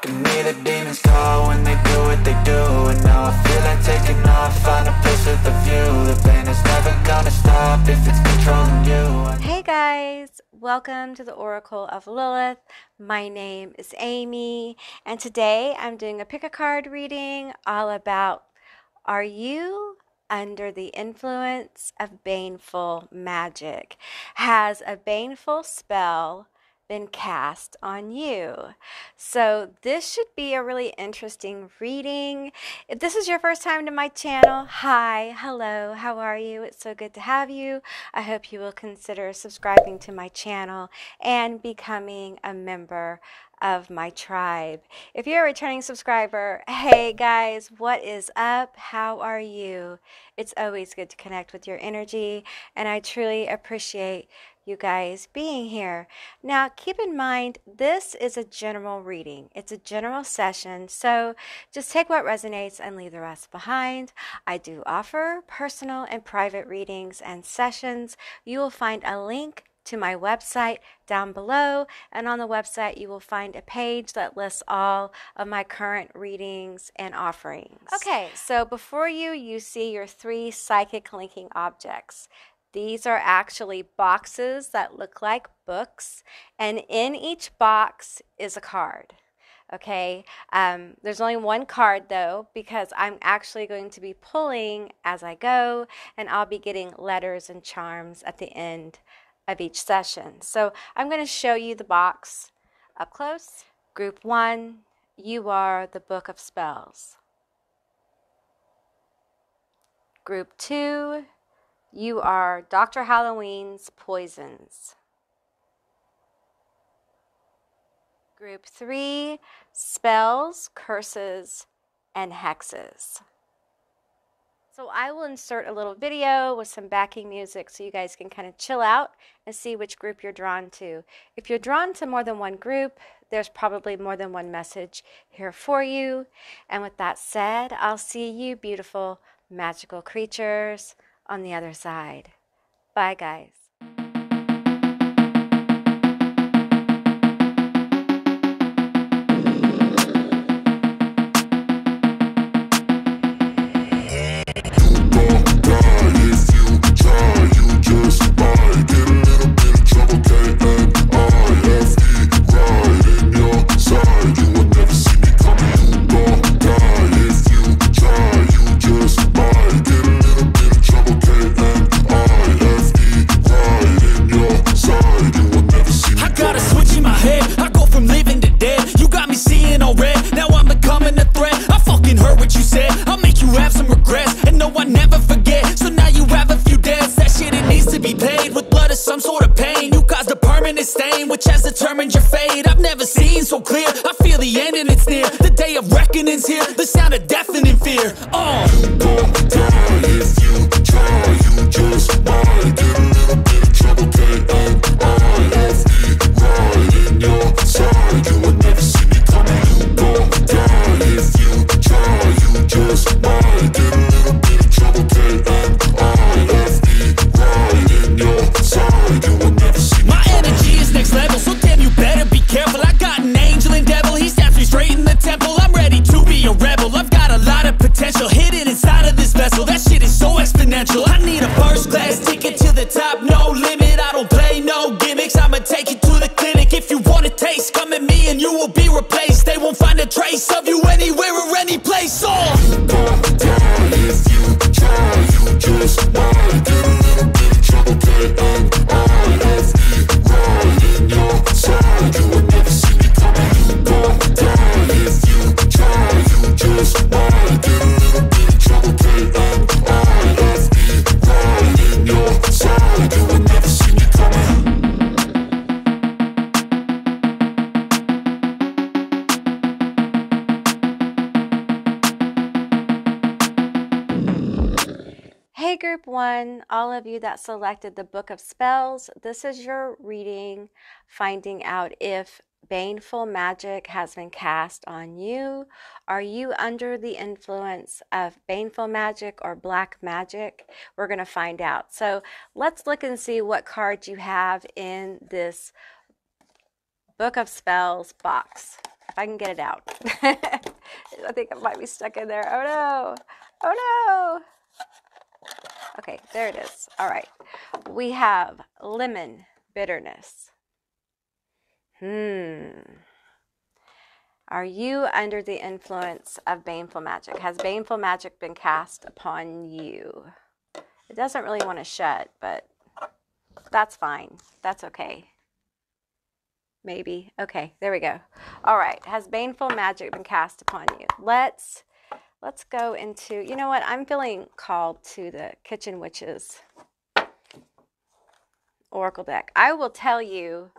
can hear the demons call when they do what they do. And now I feel like taking off, find a place with a view. The pain is never gonna stop if it's controlling you. Hey guys, welcome to the Oracle of Lilith. My name is Amy, and today I'm doing a pick a card reading all about, are you under the influence of baneful magic? Has a baneful spell been cast on you? So this should be a really interesting reading. If this is your first time to my channel, hi, hello, how are you? It's so good to have you. I hope you will consider subscribing to my channel and becoming a member of my tribe. If you're a returning subscriber, hey guys, what is up? How are you? It's always good to connect with your energy, and I truly appreciate you guys being here. Now, keep in mind, this is a general reading. It's a general session, so just take what resonates and leave the rest behind. I do offer personal and private readings and sessions. You will find a link to my website down below, and on the website you will find a page that lists all of my current readings and offerings. Okay, so before you see your 3 psychic linking objects. These are actually boxes that look like books, and in each box is a card. Okay, there's only one card though, because I'm actually going to be pulling as I go, and I'll be getting letters and charms at the end of each session. So I'm going to show you the box up close. Group 1, you are the Book of Spells. Group 2, you are Dr. Halloween's Poisons. Group 3, Spells, Curses, and Hexes. So I will insert a little video with some backing music so you guys can kind of chill out and see which group you're drawn to. If you're drawn to more than one group, there's probably more than one message here for you. And with that said, I'll see you beautiful magical creatures on the other side. Bye guys. Some sort of pain, you caused a permanent stain, which has determined your fate. I've never seen so clear, I feel the end and it's near. The day of reckoning's here, the sound of deafening fear. You won't die if you try, you just might get a little bit of trouble, K-N-I-F-E, right in your side. You will never see me coming. You won't die if you try, you just might get a little bit of trouble, K-N-I-F-E, right in your side. My energy is next level, so damn you better be careful. I got an angel and devil, he stabs me straight in the temple. I'm ready to be a rebel, I've got a lot of potential hidden inside of this vessel. That shit is so exponential. I need a first class ticket to the top, no limit. I don't play no gimmicks, I'ma take you to the clinic. If you want a taste, come at me and you will be replaced. They won't find a trace of you anywhere or any place. You won't die if you try, you just might get a little bit of trouble, K-N-I-F-E, right in your side. You will never see me coming. You won't die if you try, you just might get a little bit of trouble, K-N-I-F-E, right in your side. You will never see me coming. Hey Group 1, all of you that selected the Book of Spells, this is your reading, finding out if baneful magic has been cast on you. Are you under the influence of baneful magic or black magic? We're going to find out. So let's look and see what cards you have in this Book of Spells box. If I can get it out. I think it might be stuck in there. Oh no. Oh no. Okay, there it is. All right. We have lemon bitterness. Are you under the influence of baneful magic? Has baneful magic been cast upon you? It doesn't really want to shut, but that's fine. That's okay. Maybe. Okay, there we go. All right. Has baneful magic been cast upon you? Let's go into, you know what? I'm feeling called to the Kitchen Witches Oracle deck. I will tell you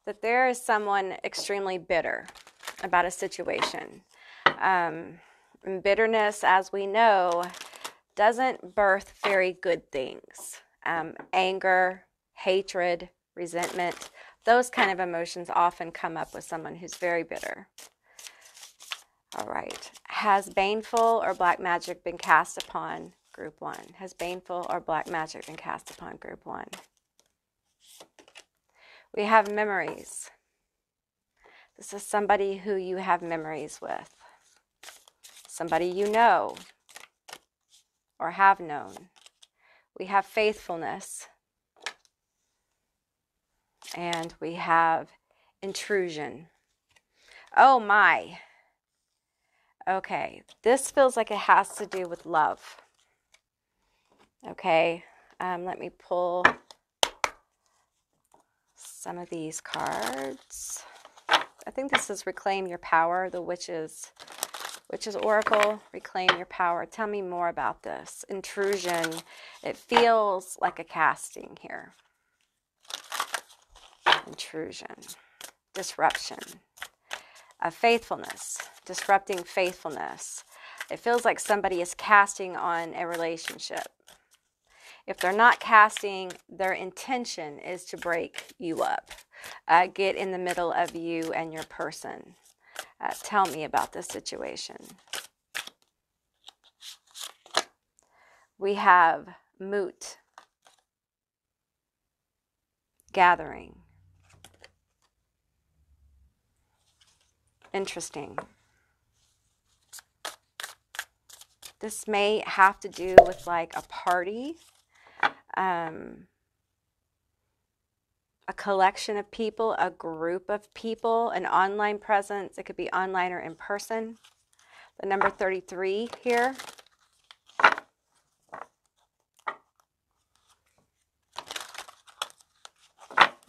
that there is someone extremely bitter about a situation. And bitterness, as we know, doesn't birth very good things. Anger, hatred, resentment, those kind of emotions often come up with someone who's very bitter. All right. Has baneful or black magic been cast upon group 1? Has baneful or black magic been cast upon group 1? We have memories. This is somebody who you have memories with. Somebody you know or have known. We have faithfulness. And we have intrusion. Oh my. Okay, this feels like it has to do with love. Okay, let me pull some of these cards. I think this is Reclaim Your Power, the Witches Oracle. Reclaim Your Power. Tell me more about this. Intrusion. It feels like a casting here. Intrusion. Disruption. Faithfulness. Disrupting faithfulness. It feels like somebody is casting on a relationship. If they're not casting, their intention is to break you up. Get in the middle of you and your person. Tell me about this situation. We have moot. Gathering. Interesting. This may have to do with like a party, a collection of people, a group of people, an online presence. It could be online or in person. The number 33 here.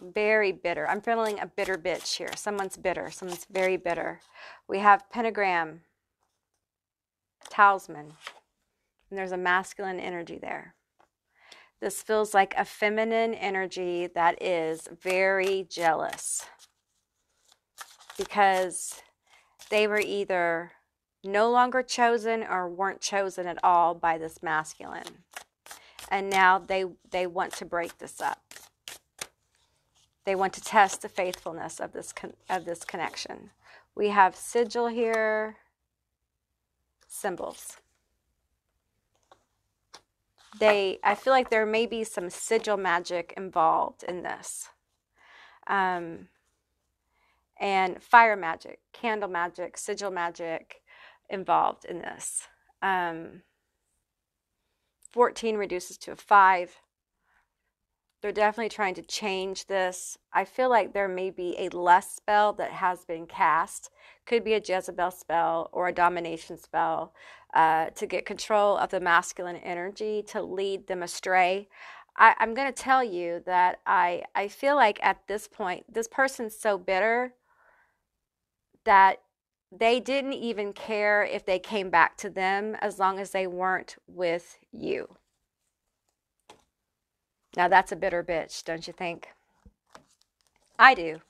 Very bitter. I'm feeling a bitter bitch here. Someone's bitter. Someone's very bitter. We have pentagram, talisman, and there's a masculine energy there. This feels like a feminine energy that is very jealous because they were either no longer chosen or weren't chosen at all by this masculine. And now they want to break this up. They want to test the faithfulness of this connection. We have sigil here, symbols. I feel like there may be some sigil magic involved in this. And fire magic, candle magic, sigil magic involved in this. 14 reduces to a 5. They're definitely trying to change this. I feel like there may be a lust spell that has been cast. Could be a Jezebel spell or a domination spell to get control of the masculine energy, to lead them astray. I'm going to tell you that I feel like at this point, this person's so bitter that they didn't even care if they came back to them as long as they weren't with you. Now that's a bitter bitch, don't you think? I do.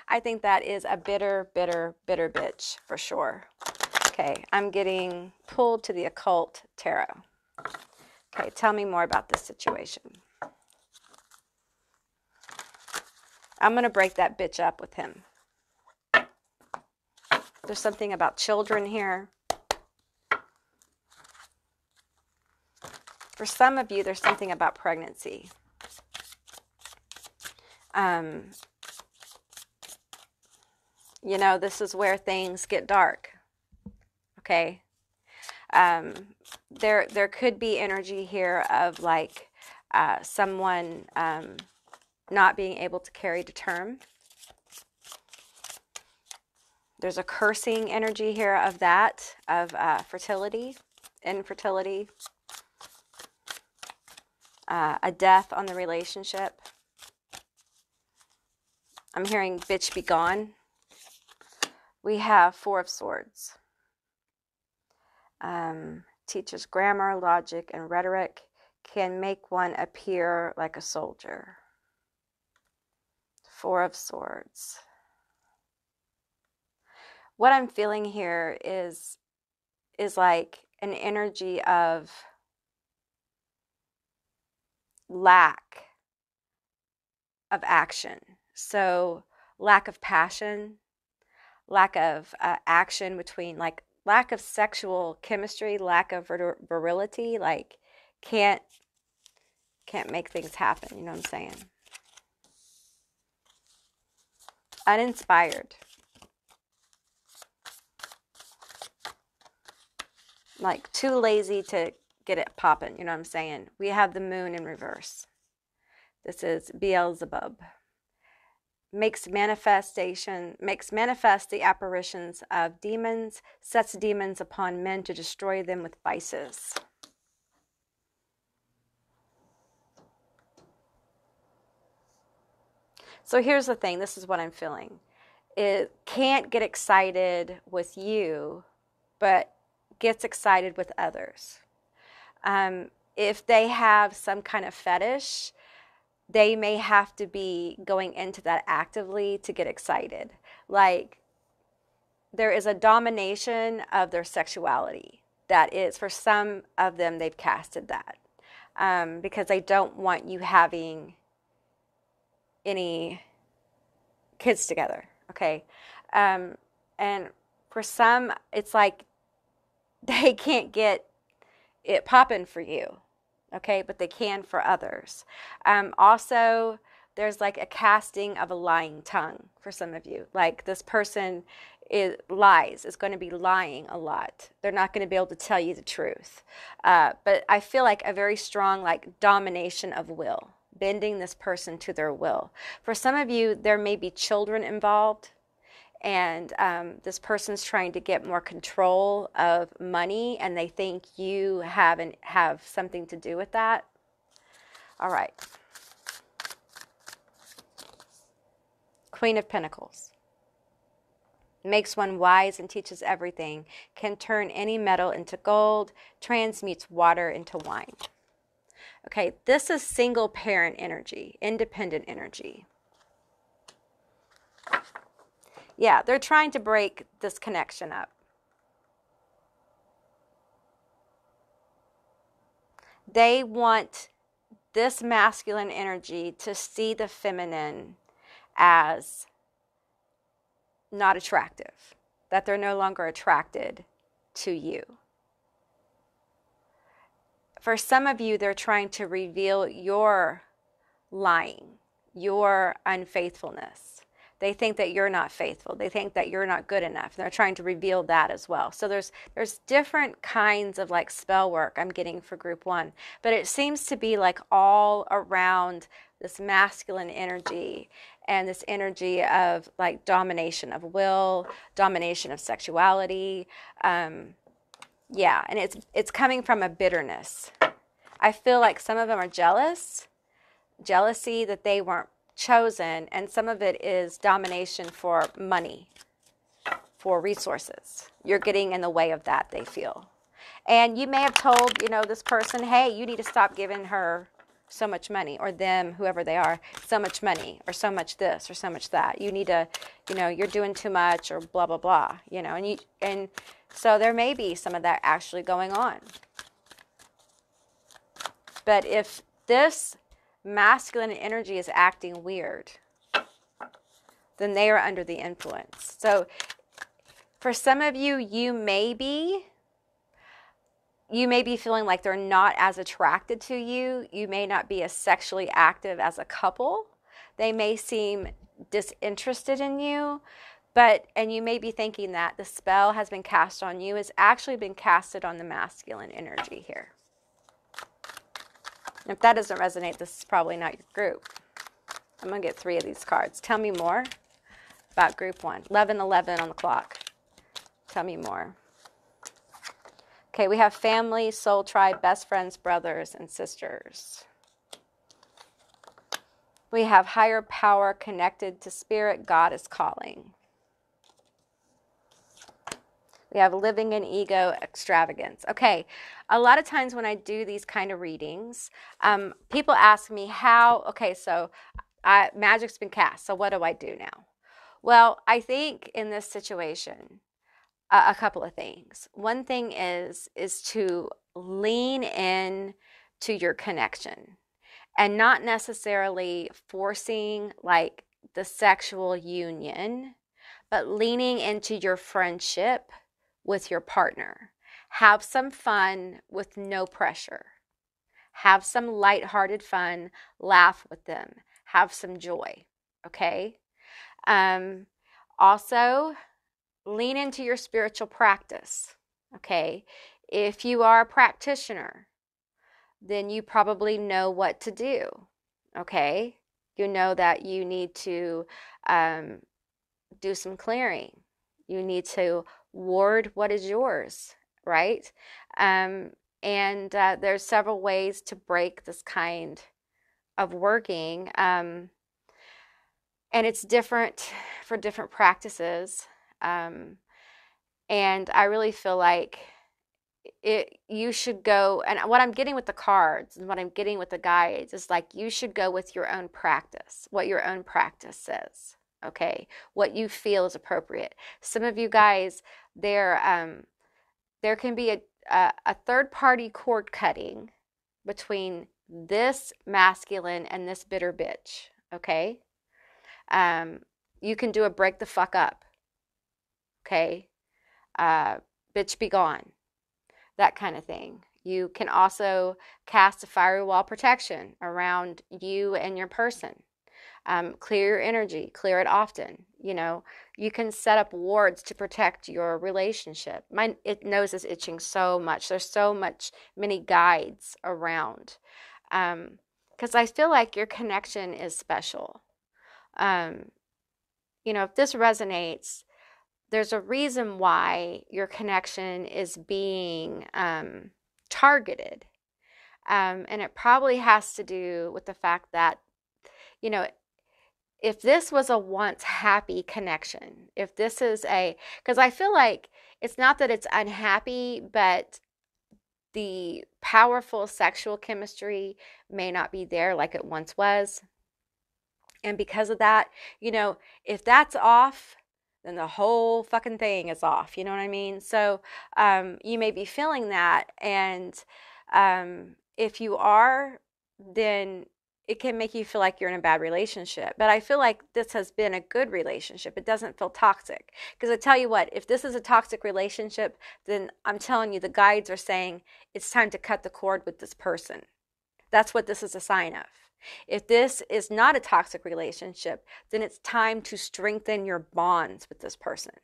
I think that is a bitter, bitter, bitter bitch for sure. Okay, I'm getting pulled to the occult tarot. Okay, tell me more about this situation. I'm going to break that bitch up with him. There's something about children here. For some of you, there's something about pregnancy. You know, this is where things get dark. Okay. There could be energy here of like someone not being able to carry to term. There's a cursing energy here of that, of fertility, infertility, a death on the relationship. I'm hearing bitch be gone. We have Four of Swords. Teaches grammar, logic, and rhetoric. Can make one appear like a soldier. Four of Swords. What I'm feeling here is like an energy of lack of action. So lack of passion, lack of action between, like lack of sexual chemistry, lack of virility, like can't make things happen. You know what I'm saying? Uninspired. Like too lazy to get it popping. You know what I'm saying? We have the moon in reverse. This is Beelzebub. Makes manifest the apparitions of demons, sets demons upon men to destroy them with vices. So here's the thing, this is what I'm feeling. It can't get excited with you, but gets excited with others. If they have some kind of fetish, they may have to be going into that actively to get excited. Like there is a domination of their sexuality. That is, for some of them, they've casted that because they don't want you having any kids together. Okay. And for some, it's like they can't get it popping for you. Okay, but they can for others. Also, there's like a casting of a lying tongue for some of you. Like this person is going to be lying a lot. They're not going to be able to tell you the truth. But I feel like a very strong like domination of will, bending this person to their will. For some of you, there may be children involved. And this person's trying to get more control of money, and they think you have something to do with that. All right. Queen of Pentacles. Makes one wise and teaches everything. Can turn any metal into gold. Transmutes water into wine. Okay, this is single parent energy, independent energy. Yeah, they're trying to break this connection up. They want this masculine energy to see the feminine as not attractive, that they're no longer attracted to you. For some of you, they're trying to reveal your lying, your unfaithfulness. They think that you're not faithful. They think that you're not good enough. They're trying to reveal that as well. So there's different kinds of like spell work I'm getting for group one. But it seems to be like all around this masculine energy and this energy of like domination of will, domination of sexuality. Yeah, and it's coming from a bitterness. I feel like some of them are jealousy that they weren't chosen, and some of it is domination for money, for resources. You're getting in the way of that, they feel. And you may have told, this person, hey, you need to stop giving her so much money, or them, whoever they are, so much money, or so much this, or so much that. You need to, you're doing too much, or blah, blah, blah, and so there may be some of that actually going on. But if this masculine energy is acting weird, then they are under the influence. So for some of you, you may be feeling like they're not as attracted to you. You may not be as sexually active as a couple. They may seem disinterested in you, And you may be thinking that the spell has been cast on you. It's actually been casted on the masculine energy here. If that doesn't resonate, this is probably not your group. I'm going to get 3 of these cards. Tell me more about group 1. 11:11 on the clock. Tell me more. Okay, we have family, soul tribe, best friends, brothers, and sisters. We have higher power connected to spirit, God is calling. We have living in ego, extravagance. Okay, a lot of times when I do these kind of readings, people ask me how, okay, so magic's been cast, so what do I do now? Well, I think in this situation, a couple of things. One thing is to lean in to your connection and not necessarily forcing like the sexual union, but leaning into your friendship with your partner. Have some fun with no pressure. Have some lighthearted fun. Laugh with them. Have some joy. Okay? Also, lean into your spiritual practice. Okay? If you are a practitioner, then you probably know what to do. Okay? You know that you need to do some clearing. You need to ward what is yours, right? There's several ways to break this kind of working. And it's different for different practices. And I really feel like you should go, and what I'm getting with the cards and what I'm getting with the guides is like you should go with your own practice, what your own practice says. Okay, what you feel is appropriate. Some of you guys, there can be a third-party cord cutting between this masculine and this bitter bitch. Okay, you can do a break the fuck up. Okay, bitch be gone, that kind of thing. You can also cast a firewall protection around you and your person. Clear your energy, clear it often. You know, you can set up wards to protect your relationship. My nose is itching so much. There's so many guides around. Because I feel like your connection is special. You know, if this resonates, there's a reason why your connection is being targeted. And it probably has to do with the fact that, you know, if this was a once happy connection, if this is because I feel like it's not that it's unhappy, but the powerful sexual chemistry may not be there like it once was. And because of that, you know, if that's off, then the whole fucking thing is off. You know what I mean? So you may be feeling that. And if you are, then it can make you feel like you're in a bad relationship. But I feel like this has been a good relationship. It doesn't feel toxic. Because I tell you what, if this is a toxic relationship, then I'm telling you, the guides are saying it's time to cut the cord with this person. That's what this is a sign of. If this is not a toxic relationship, then it's time to strengthen your bonds with this person.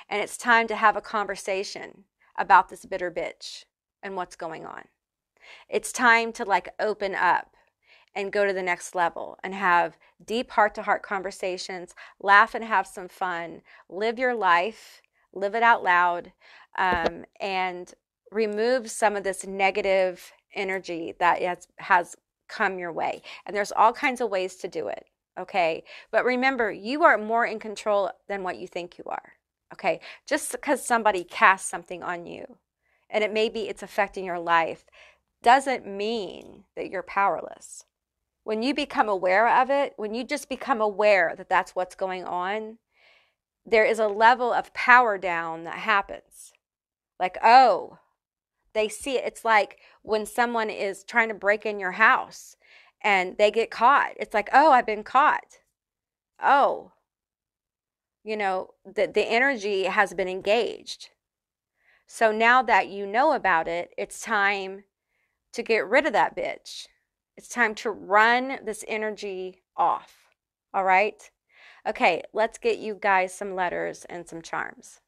And it's time to have a conversation about this bitter bitch and what's going on. It's time to like open up and go to the next level and have deep heart-to-heart conversations, laugh and have some fun, live your life, live it out loud, and remove some of this negative energy that has come your way. And there's all kinds of ways to do it, okay? But remember, you are more in control than what you think you are, okay? Just because somebody casts something on you, and it's affecting your life, doesn't mean that you're powerless. When you become aware of it, when you just become aware that that's what's going on, there is a level of power down that happens. Like, oh, they see it. It's like when someone is trying to break in your house and they get caught. It's like, oh, I've been caught. Oh, you know, the energy has been engaged. So now that you know about it, it's time to get rid of that bitch. It's time to run this energy off. All right? Okay, let's get you guys some letters and some charms.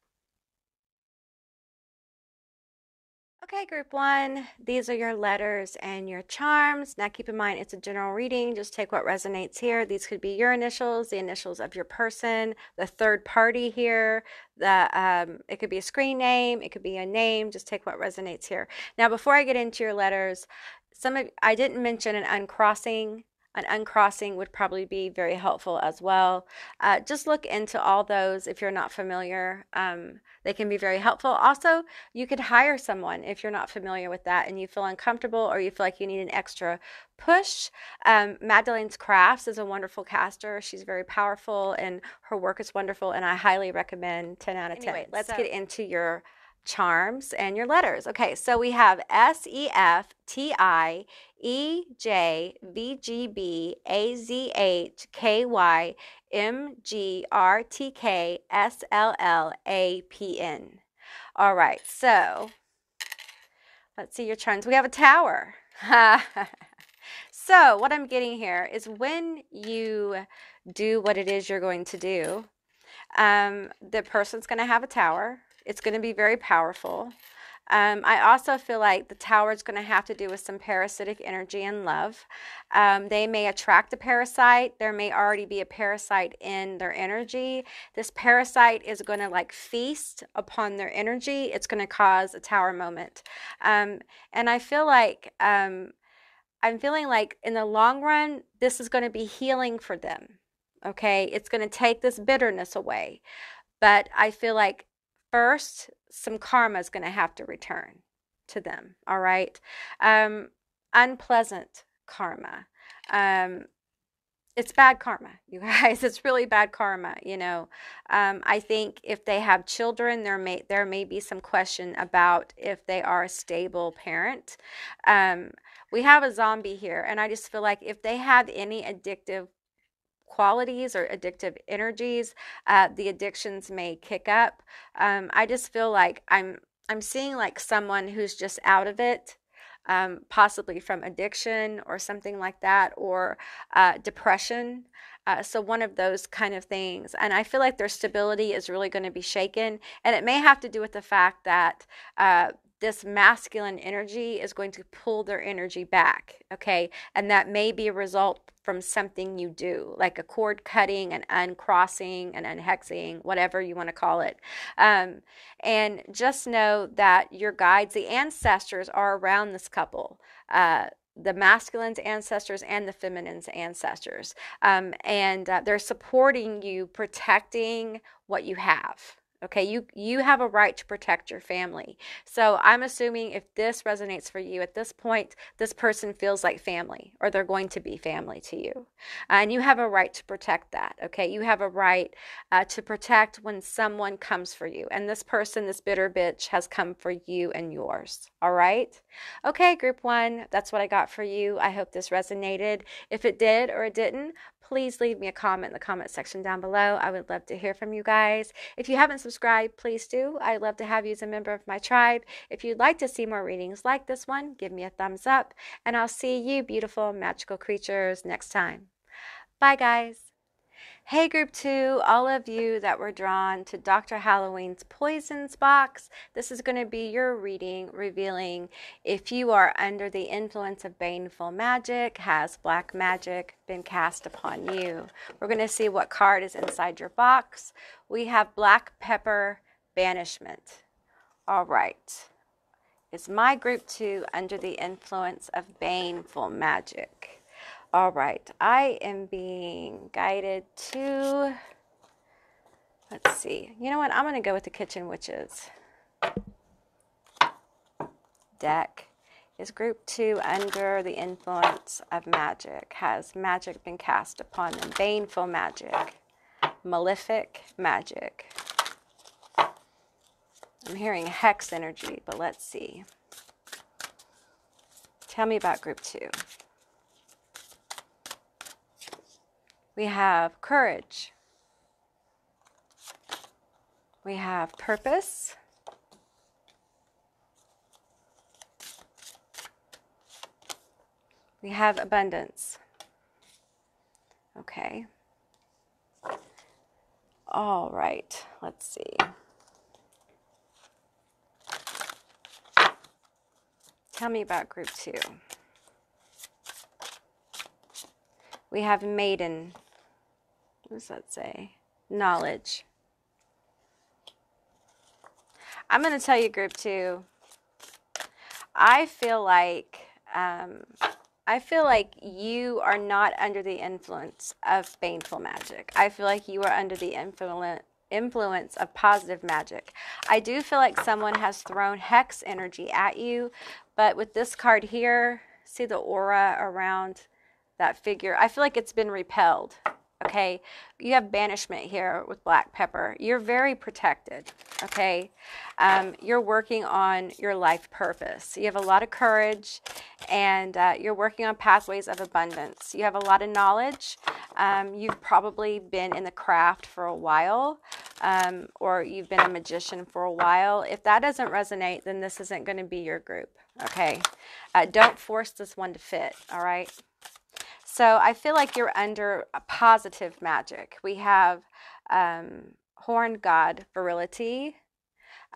Okay, group one, these are your letters and your charms. Now keep in mind it's a general reading. Just take what resonates here. These could be your initials, the initials of your person, the third party here. It could be a screen name, it could be a name. Just take what resonates here. Now before I get into your letters, I didn't mention an uncrossing. An uncrossing would probably be very helpful as well. Just look into all those if you're not familiar. They can be very helpful. Also, you could hire someone if you're not familiar with that and you feel uncomfortable or you feel like you need an extra push. Magdalene's Crafts is a wonderful caster. She's very powerful and her work is wonderful, and I highly recommend 10 out of 10. Anyway, let's get into your charms and your letters. Okay, so we have SEFTIEJVGBAZHKYMGRTKSLLAPN. All right, so let's see your charms. We have a tower. So what I'm getting here is when you do what it is you're going to do, the person's going to have a tower. It's going to be very powerful. I also feel like the tower is going to have to do with some parasitic energy and love. They may attract a parasite. There may already be a parasite in their energy. This parasite is going to like feast upon their energy. It's going to cause a tower moment. And I feel like I'm feeling like in the long run, this is going to be healing for them. Okay, it's going to take this bitterness away. But I feel like first, some karma is going to have to return to them. All right. Unpleasant karma. It's bad karma, you guys. It's really bad karma, you know. I think if they have children, there may be some question about if they are a stable parent. We have a zombie here, and I just feel like if they have any addictive qualities or addictive energies, the addictions may kick up. I just feel like I'm seeing like someone who's just out of it, possibly from addiction or something like that, or depression. So one of those kind of things. And I feel like their stability is really going to be shaken. And it may have to do with the fact that this masculine energy is going to pull their energy back, okay? And that may be a result from something you do, like a cord cutting, an uncrossing, an unhexing, whatever you want to call it. And just know that your guides, the ancestors, are around this couple. The masculine's ancestors and the feminine's ancestors. And they're supporting you, protecting what you have. Okay, you have a right to protect your family. So I'm assuming if this resonates for you at this point, this person feels like family, or they're going to be family to you. And you have a right to protect that. Okay, you have a right to protect when someone comes for you. And this person, this bitter bitch, has come for you and yours. All right? Okay, group one, that's what I got for you. I hope this resonated. If it did or it didn't, please leave me a comment in the comment section down below. I would love to hear from you guys. If you haven't subscribed, please do. I'd love to have you as a member of my tribe. If you'd like to see more readings like this one, give me a thumbs up, and I'll see you beautiful magical creatures next time. Bye, guys. Hey, group two, all of you that were drawn to Dr. Halloween's Poisons box, this is going to be your reading revealing if you are under the influence of baneful magic. Has black magic been cast upon you? We're going to see what card is inside your box. We have Black Pepper Banishment. All right. Is my group two under the influence of baneful magic? All right, I am being guided to, let's see. You know what? I'm going to go with the Kitchen Witches deck. Is group two under the influence of magic? Has magic been cast upon them? Baneful magic, malefic magic. I'm hearing hex energy, but let's see. Tell me about group two. We have courage. We have purpose. We have abundance. Okay. All right, let's see. Tell me about group 2. We have maiden. What does that say? Knowledge. I'm going to tell you group 2. I feel like you are not under the influence of baneful magic. I feel like you are under the influence of positive magic. I do feel like someone has thrown hex energy at you, but with this card here, see the aura around that figure? I feel like it's been repelled. Okay, you have banishment here with black pepper. You're very protected. Okay, you're working on your life purpose. You have a lot of courage, and you're working on pathways of abundance. You have a lot of knowledge. You've probably been in the craft for a while, or you've been a magician for a while. If that doesn't resonate, then this isn't going to be your group. Okay, don't force this one to fit. All right. So I feel like you're under a positive magic. We have horned god virility.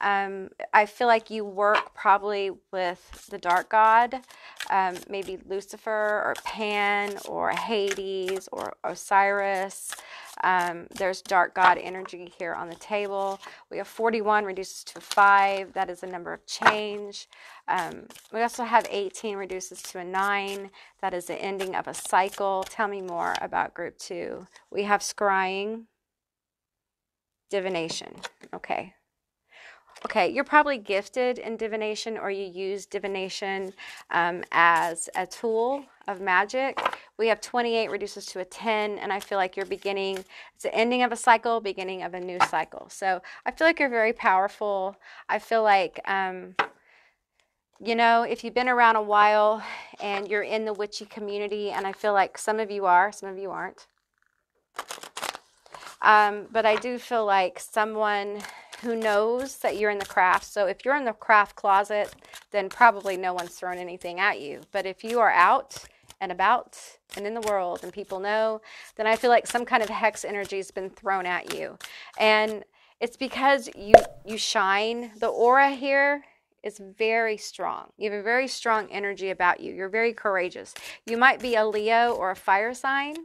I feel like you work probably with the dark god, maybe Lucifer or Pan or Hades or Osiris. There's dark god energy here on the table. We have 41 reduces to 5. That is a number of change. We also have 18 reduces to a 9. That is the ending of a cycle. Tell me more about group 2. We have scrying, divination. Okay, you're probably gifted in divination, or you use divination as a tool of magic. We have 28 reduces to a 10, and I feel like you're beginning, it's the ending of a cycle, beginning of a new cycle. So I feel like you're very powerful. I feel like, you know, if you've been around a while and you're in the witchy community, and I feel like some of you are, some of you aren't. But I do feel like someone who knows that you're in the craft. So if you're in the craft closet, then probably no one's thrown anything at you. But if you are out and about and in the world and people know, then I feel like some kind of hex energy has been thrown at you. And it's because you shine. The aura here is very strong. You have a very strong energy about you. You're very courageous. You might be a Leo or a fire sign.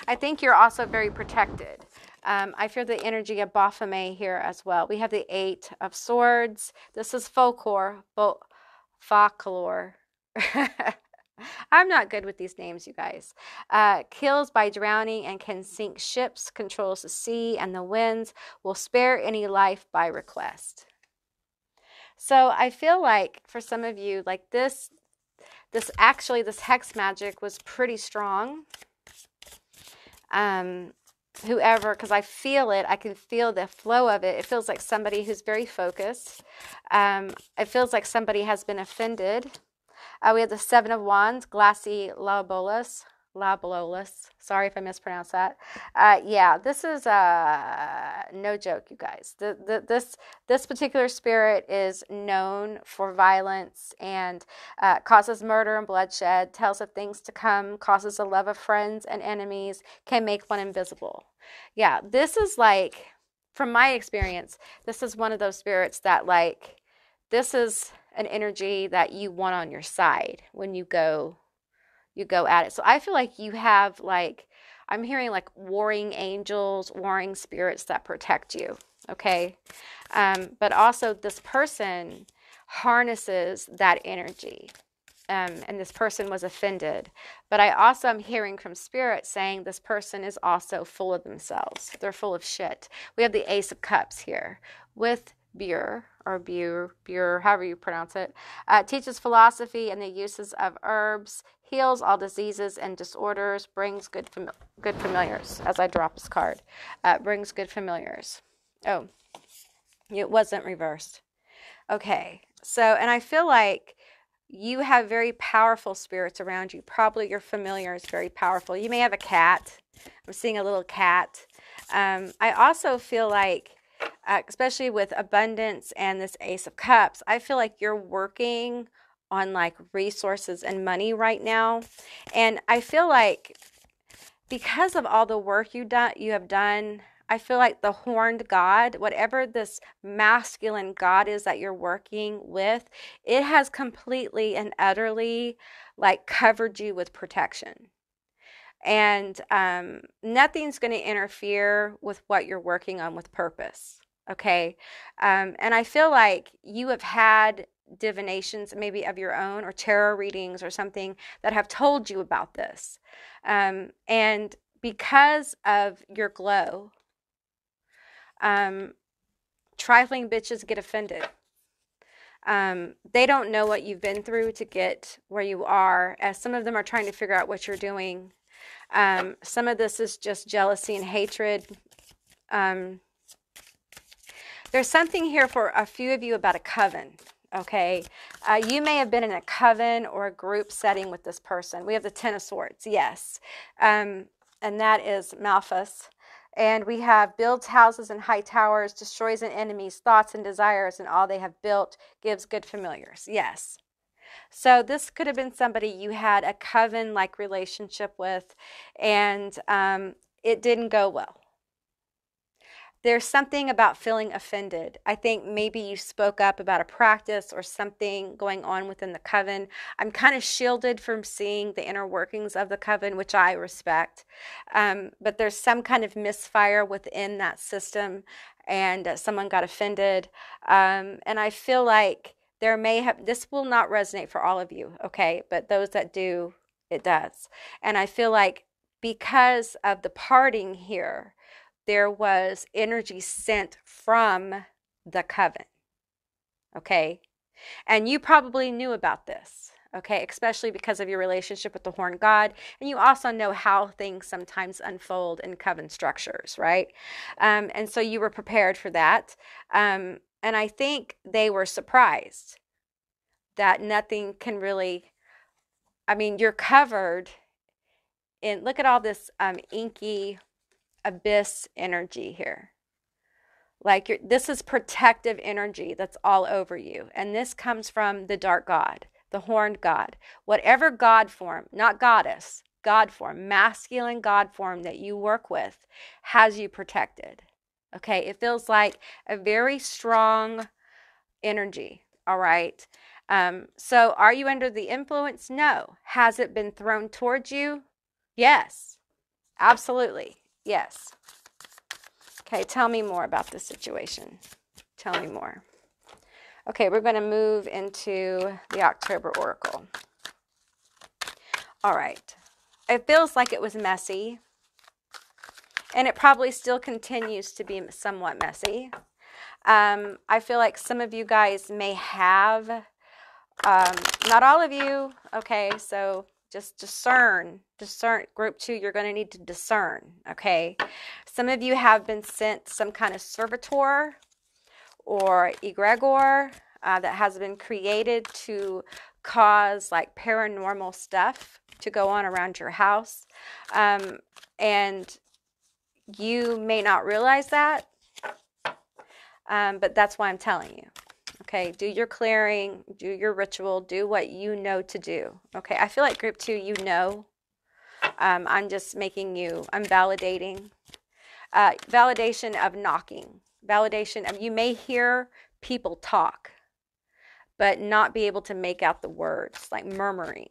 I think you're also very protected. I feel the energy of Baphomet here as well. We have the 8 of Swords. This is folklore. Folklore. I'm not good with these names, you guys. Kills by drowning and can sink ships, controls the sea and the winds, will spare any life by request. So I feel like for some of you, like this hex magic was pretty strong. Whoever, because I feel it, I can feel the flow of it. It feels like somebody who's very focused. It feels like somebody has been offended. We have the 7 of Wands, glassy labolus. Sorry if I mispronounced that. Yeah, this is no joke, you guys. This particular spirit is known for violence and causes murder and bloodshed, tells of things to come, causes the love of friends and enemies, can make one invisible. Yeah, this is like, from my experience, this is one of those spirits that, like, this is an energy that you want on your side when you go at it. So I feel like you have, like, I'm hearing like warring angels, warring spirits that protect you. Okay. But also this person harnesses that energy. And this person was offended. But I also am hearing from spirit saying this person is also full of themselves. They're full of shit. We have the Ace of Cups here with Bure, however you pronounce it, teaches philosophy and the uses of herbs, heals all diseases and disorders, brings good familiars. As I drop this card, brings good familiars. Oh, it wasn't reversed. Okay, so, and I feel like you have very powerful spirits around you. Probably your familiar is very powerful. You may have a cat. I'm seeing a little cat. I also feel like, especially with abundance and this Ace of Cups, I feel like you're working on like resources and money right now. And I feel like because of all the work you have done I feel like the horned god, whatever this masculine god is that you're working with, it has completely and utterly like covered you with protection. And nothing's going to interfere with what you're working on with purpose. Okay. And I feel like you have had divinations, maybe of your own, or tarot readings or something that have told you about this. And because of your glow, trifling bitches get offended. They don't know what you've been through to get where you are, as some of them are trying to figure out what you're doing. Some of this is just jealousy and hatred. There's something here for a few of you about a coven, okay? You may have been in a coven or a group setting with this person. We have the Ten of Swords, yes. And that is Malphus. And we have builds houses and high towers, destroys an enemy's thoughts and desires, and all they have built gives good familiars. Yes. So this could have been somebody you had a coven-like relationship with, and it didn't go well. There's something about feeling offended. I think maybe you spoke up about a practice or something going on within the coven. I'm kind of shielded from seeing the inner workings of the coven, which I respect. But there's some kind of misfire within that system, and someone got offended. And I feel like there may have, this will not resonate for all of you, okay? But those that do, it does. And I feel like because of the parting here, there was energy sent from the coven, okay? And you probably knew about this, okay? Especially because of your relationship with the horned god. And you also know how things sometimes unfold in coven structures, right? And so you were prepared for that. And I think they were surprised that nothing can really, I mean, you're covered in, look at all this inky abyss energy here. Like this is protective energy that's all over you. And this comes from the dark god, the horned god. Whatever god form, not goddess, god form, masculine god form that you work with has you protected. Okay, it feels like a very strong energy, all right? So are you under the influence? No. Has it been thrown towards you? Yes, absolutely. Yes. Okay, tell me more about this situation. Tell me more. Okay, we're going to move into the October Oracle. All right. It feels like it was messy, and it probably still continues to be somewhat messy. I feel like some of you guys may have, not all of you, okay, so just discern, group 2, you're going to need to discern, okay? Some of you have been sent some kind of servitor or egregor that has been created to cause like paranormal stuff to go on around your house. And you may not realize that, but that's why I'm telling you. Okay, do your clearing, do your ritual, do what you know to do. Okay, I feel like group 2, you know. I'm just making you, I'm validating. Validation of knocking. Validation of, you may hear people talk, but not be able to make out the words, like murmuring.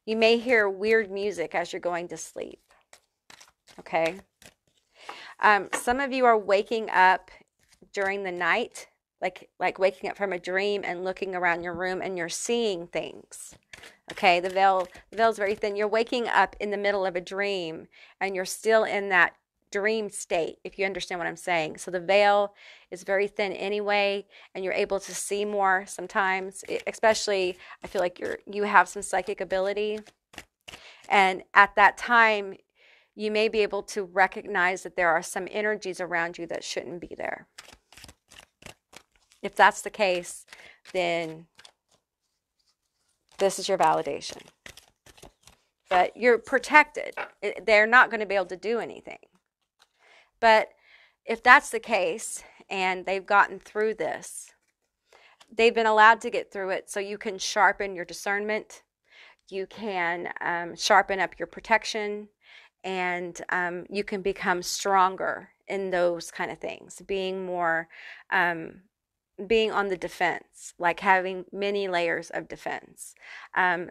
You may hear weird music as you're going to sleep. Okay. Some of you are waking up during the night, like waking up from a dream and looking around your room and you're seeing things. Okay, the veil's very thin. You're waking up in the middle of a dream and you're still in that dream state, if you understand what I'm saying. So the veil is very thin anyway, and you're able to see more sometimes, especially I feel like you have some psychic ability. And at that time, you may be able to recognize that there are some energies around you that shouldn't be there. If that's the case, then this is your validation. But you're protected. They're not going to be able to do anything. But if that's the case and they've gotten through this, they've been allowed to get through it so you can sharpen your discernment. You can sharpen up your protection, and you can become stronger in those kind of things, being more being on the defense, like having many layers of defense.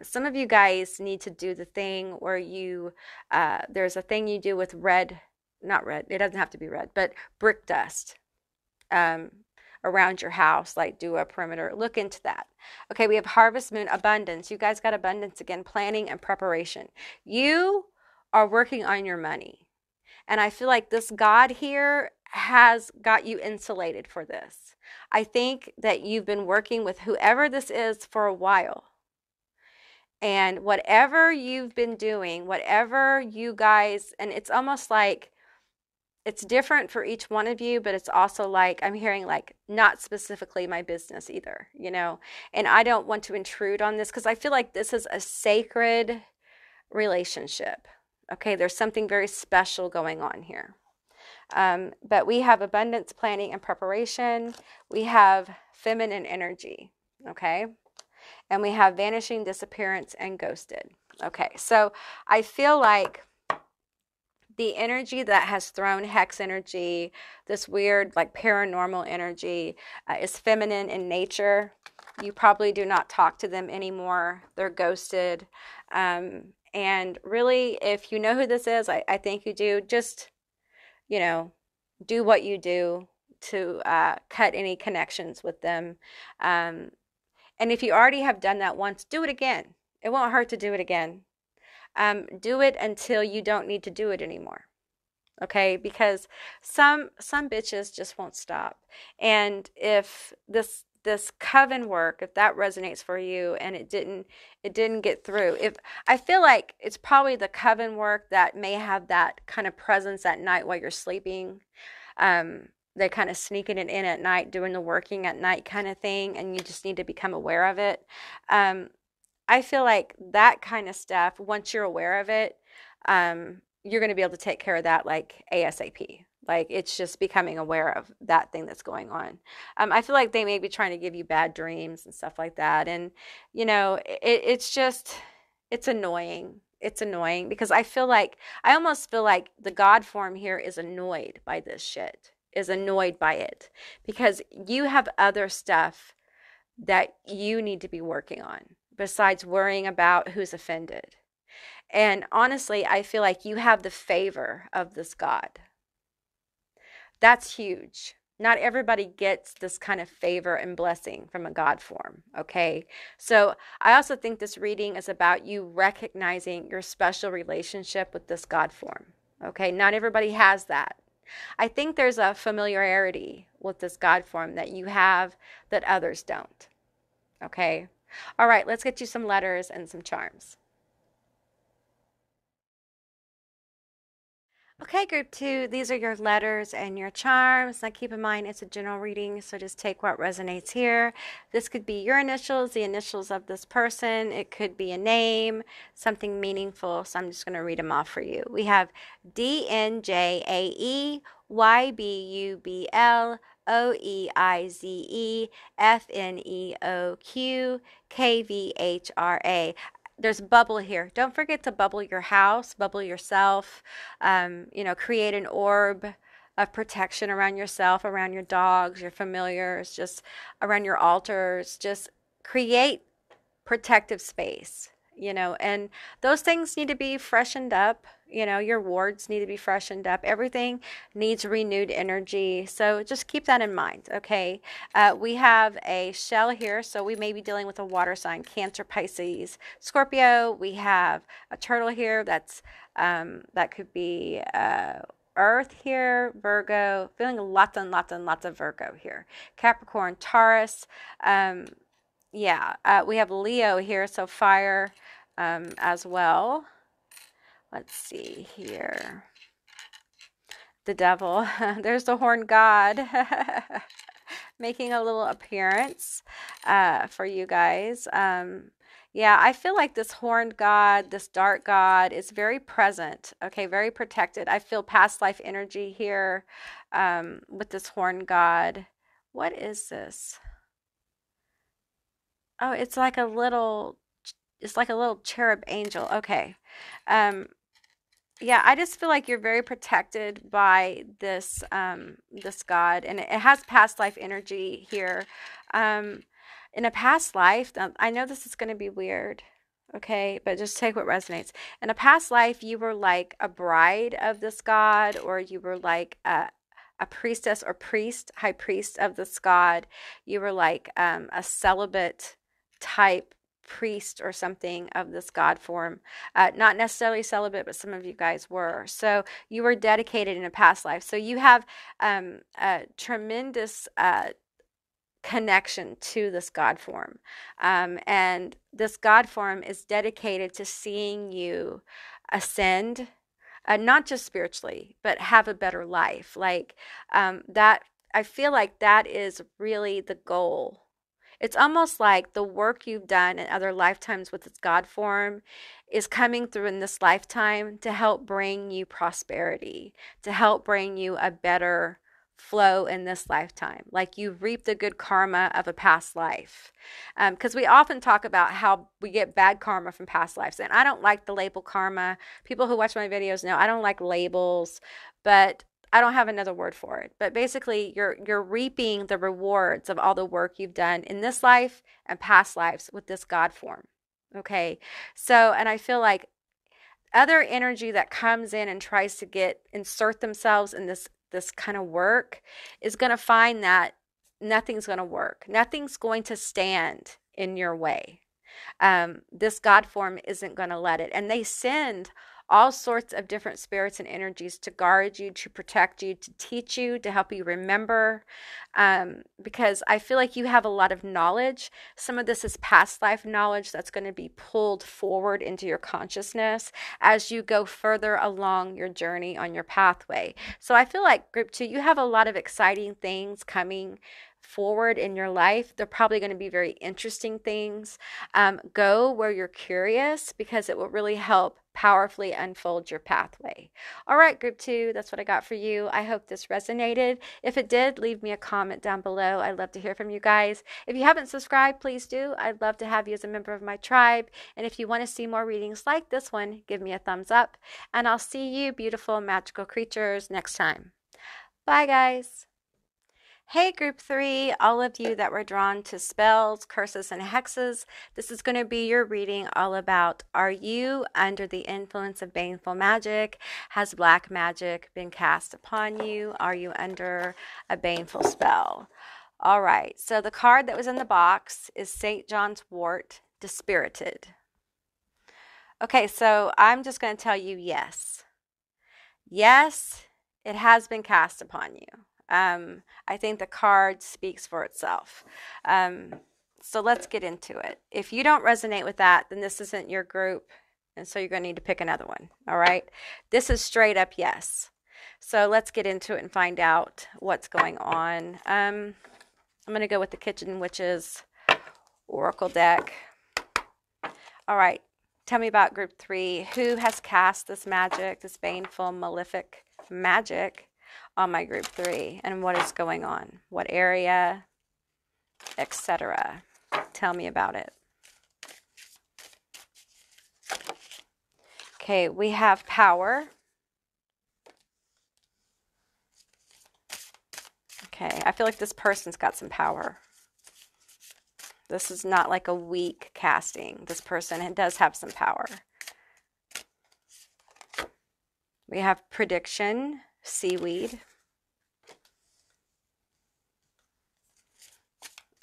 Some of you guys need to do the thing where you, there's a thing you do with red, not red, it doesn't have to be red, but brick dust around your house, like do a perimeter. Look into that. Okay, we have Harvest Moon, abundance. You guys got abundance again, planning and preparation. You are working on your money. And I feel like this God here has got you insulated for this. I think that you've been working with whoever this is for a while. And whatever you've been doing, whatever you guys, and it's almost like it's different for each one of you, but it's also like I'm hearing like not specifically my business either, you know. And I don't want to intrude on this because I feel like this is a sacred relationship. Okay, there's something very special going on here. But we have abundance, planning, and preparation. We have feminine energy, okay? And we have vanishing, disappearance, and ghosted. Okay, so I feel like the energy that has thrown hex energy, this weird like paranormal energy, is feminine in nature. You probably do not talk to them anymore. They're ghosted. And really, if you know who this is, I think you do, just, you know, do what you do to cut any connections with them. And if you already have done that once, do it again. It won't hurt to do it again. Do it until you don't need to do it anymore. Okay, because some bitches just won't stop. And if this coven work, if that resonates for you and it didn't get through, if I feel like it's probably the coven work that may have that kind of presence at night while you're sleeping. They're kind of sneaking it in at night, doing the working at night kind of thing, and you just need to become aware of it. I feel like that kind of stuff, once you're aware of it, you're going to be able to take care of that like ASAP. Like it's just becoming aware of that thing that's going on. I feel like they may be trying to give you bad dreams and stuff like that. And, you know, it's just, it's annoying. It's annoying because I almost feel like the God form here is annoyed by this shit, is annoyed by it because you have other stuff that you need to be working on besides worrying about who's offended. And honestly, I feel like you have the favor of this God. That's huge. Not everybody gets this kind of favor and blessing from a God form, okay? So I also think this reading is about you recognizing your special relationship with this God form, okay? Not everybody has that. I think there's a familiarity with this God form that you have that others don't, okay? All right, let's get you some letters and some charms. Okay, group 2, these are your letters and your charms. Now keep in mind it's a general reading, so just take what resonates here. This could be your initials, the initials of this person. It could be a name, something meaningful, so I'm just going to read them off for you. We have DNJAE, YBUBL, OEIZE, FNEOQ, KVHRA. There's bubble here. Don't forget to bubble your house, bubble yourself, you know, create an orb of protection around yourself, around your dogs, your familiars, just around your altars. Just create protective space, you know, and those things need to be freshened up. You know, your wards need to be freshened up. Everything needs renewed energy. So just keep that in mind, okay? We have a shell here, so we may be dealing with a water sign, Cancer, Pisces, Scorpio. We have a turtle here that's that could be Earth here, Virgo. Feeling lots and lots and lots of Virgo here. Capricorn, Taurus. Yeah, we have Leo here, so fire as well. Let's see here. The devil. There's the horned god making a little appearance for you guys. Yeah, I feel like this horned god, this dark god is very present, okay, very protected. I feel past life energy here with this horned god. What is this? Oh, it's like a little cherub angel. Okay. Yeah, I just feel like you're very protected by this god, and it has past life energy here. Um, in a past life, I know this is going to be weird, okay, but just take what resonates. In a past life, you were like a bride of this god, or you were like a priestess or priest, high priest of this god. You were like a celibate type priest or something of this god form, not necessarily celibate, but some of you guys were. So you were dedicated in a past life. So you have a tremendous connection to this god form. And this god form is dedicated to seeing you ascend, not just spiritually, but have a better life. Like that, I feel like that is really the goal. It's almost like the work you've done in other lifetimes with its God form is coming through in this lifetime to help bring you prosperity, to help bring you a better flow in this lifetime. Like you reap the good karma of a past life. Because we often talk about how we get bad karma from past lives. And I don't like the label karma. People who watch my videos know I don't like labels, but I don't have another word for it. But basically, you're reaping the rewards of all the work you've done in this life and past lives with this God form. Okay. So, and I feel like other energy that comes in and tries to insert themselves in this kind of work is going to find that nothing's going to work. Nothing's going to stand in your way. This God form isn't going to let it. And they send all sorts of different spirits and energies to guard you, to protect you, to teach you, to help you remember. Because I feel like you have a lot of knowledge. Some of this is past life knowledge that's going to be pulled forward into your consciousness as you go further along your journey on your pathway. So I feel like group 2, you have a lot of exciting things coming forward in your life. They're probably going to be very interesting things. Go where you're curious, because it will really help powerfully unfold your pathway. All right, group 2, that's what I got for you. I hope this resonated. If it did, leave me a comment down below. I'd love to hear from you guys. If you haven't subscribed, please do. I'd love to have you as a member of my tribe. And if you want to see more readings like this one, give me a thumbs up. And I'll see you, beautiful magical creatures, next time. Bye, guys. Hey, group 3, all of you that were drawn to spells, curses, and hexes, this is going to be your reading all about, are you under the influence of baneful magic? Has black magic been cast upon you? Are you under a baneful spell? All right, so the card that was in the box is St. John's Wort, Dispirited. Okay, so I'm just going to tell you yes. Yes, it has been cast upon you. I think the card speaks for itself. So let's get into it. If you don't resonate with that, then this isn't your group, and so you're going to need to pick another one. All right? This is straight up yes. So let's get into it and find out what's going on. I'm going to go with the Kitchen Witches Oracle deck. All right. Tell me about group 3. Who has cast this magic, this baneful, malefic magic on my group 3, and what is going on? What area, etc. Tell me about it. Okay, we have power. Okay, I feel like this person's got some power. This is not like a weak casting. This person does have some power. We have prediction, seaweed.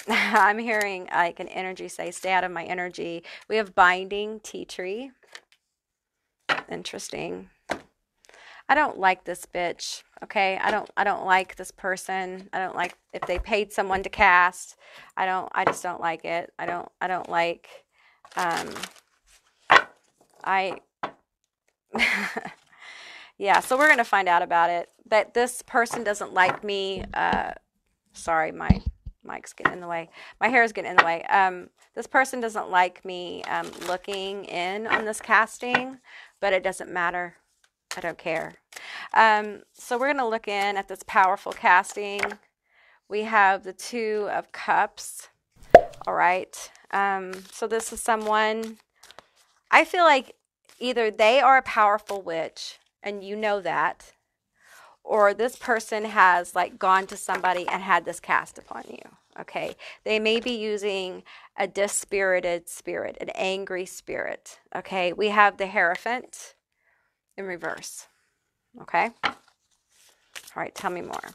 I'm hearing like an energy say, stay out of my energy. We have binding, tea tree. Interesting. I don't like this bitch. Okay, I don't like this person. I don't like if they paid someone to cast. I just don't like it. I don't like yeah, so we're going to find out about it. But this person doesn't like me. Sorry, my mic's getting in the way. My hair is getting in the way. This person doesn't like me looking in on this casting, but it doesn't matter. I don't care. So we're going to look in at this powerful casting. We have the 2 of Cups. All right. So this is someone, I feel like either they are a powerful witch and you know that, or this person has like gone to somebody and had this cast upon you. Okay, they may be using a dispirited spirit, an angry spirit. Okay, we have the Hierophant in reverse. Okay, all right, tell me more.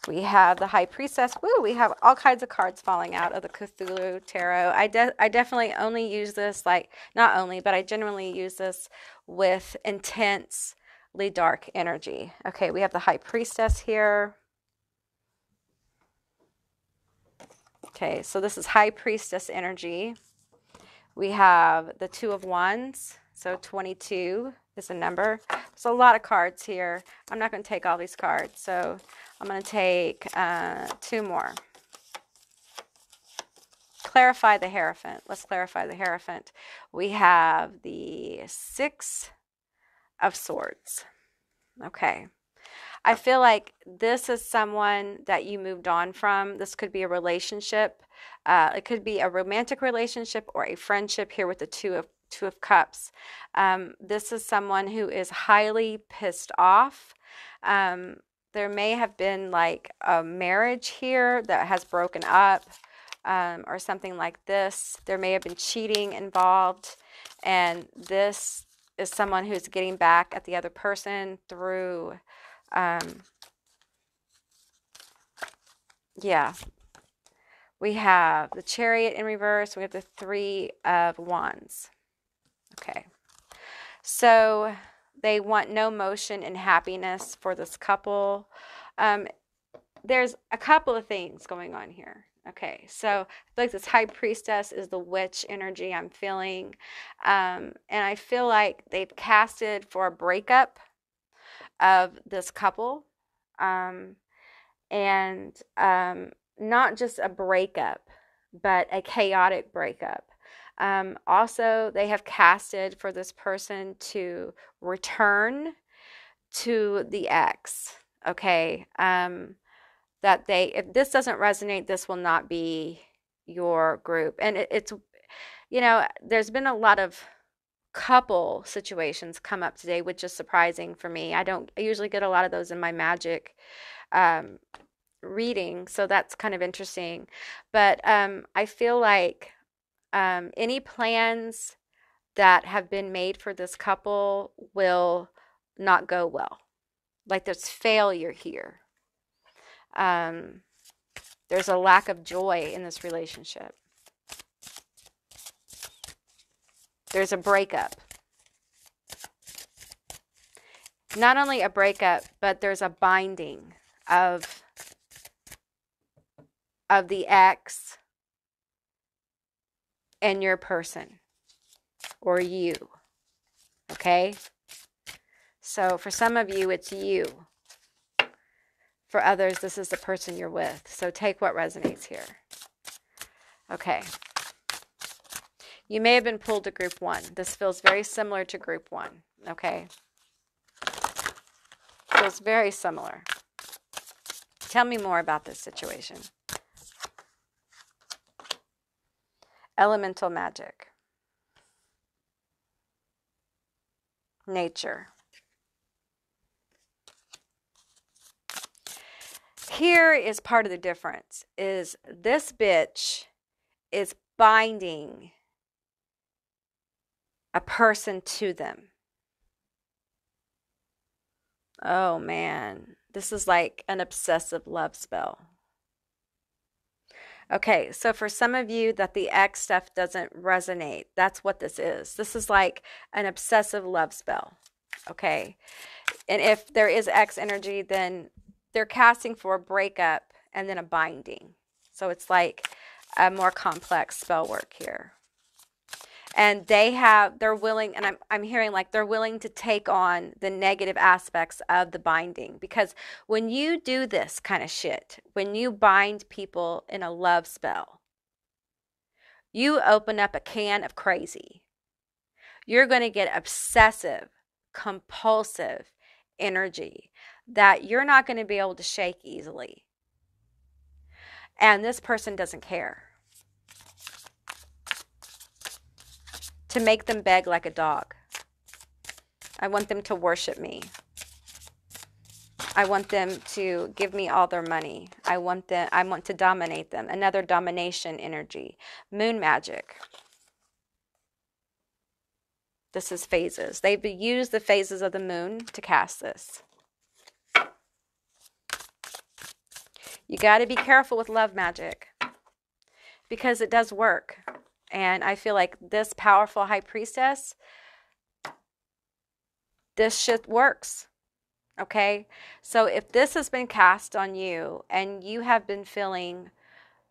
We have the High Priestess. Woo, we have all kinds of cards falling out of the Cthulhu Tarot. I definitely only use this, like, not only, but I generally use this with intensely dark energy. Okay, we have the High Priestess here. Okay, so this is High Priestess energy. We have the Two of Wands, so 22 is a number. There's a lot of cards here. I'm not going to take all these cards, so I'm going to take 2 more. Clarify the Hierophant. Let's clarify the Hierophant. We have the Six of Swords. Okay. I feel like this is someone that you moved on from. This could be a relationship. It could be a romantic relationship or a friendship here with the Two of Cups. This is someone who is highly pissed off. There may have been like a marriage here that has broken up, or something like this. There may have been cheating involved, and this is someone who's getting back at the other person through yeah, we have the Chariot in reverse. We have the Three of Wands. Okay, so they want no motion and happiness for this couple. There's a couple of things going on here. Okay, so I feel like this High Priestess is the witch energy I'm feeling, and I feel like they've casted for a breakup of this couple, and not just a breakup, but a chaotic breakup. Also, they have casted for this person to return to the ex. Okay, that if this doesn't resonate, this will not be your group. And it's, there's been a lot of couple situations come up today, which is surprising for me. I usually get a lot of those in my magic reading, so that's kind of interesting. But I feel like any plans that have been made for this couple will not go well. Like there's failure here. There's a lack of joy in this relationship. There's a breakup. Not only a breakup, but there's a binding of the ex and your person or you. Okay? So for some of you, it's you. For others, this is the person you're with. So take what resonates here. Okay. You may have been pulled to group 1. This feels very similar to group 1. Okay. Feels very similar. Tell me more about this situation. Elemental magic. Nature. Here is part of the difference, is this bitch is binding a person to them. Oh man, this is like an obsessive love spell. Okay, so for some of you that the ex stuff doesn't resonate, that's what this is. This is like an obsessive love spell. Okay, and if there is ex energy, then they're casting for a breakup and then a binding. So it's like a more complex spell work here. And they're willing, and I'm hearing like they're willing to take on the negative aspects of the binding. Because when you do this kind of shit, when you bind people in a love spell, you open up a can of crazy. You're going to get obsessive, compulsive energy that you're not going to be able to shake easily. And this person doesn't care. To make them beg like a dog. I want them to worship me. I want them to give me all their money. I want to dominate them. Another domination energy. Moon magic. This is phases. They've used the phases of the moon to cast this. You got to be careful with love magic because it does work. And I feel like this powerful high priestess, this shit works. Okay? So if this has been cast on you and you have been feeling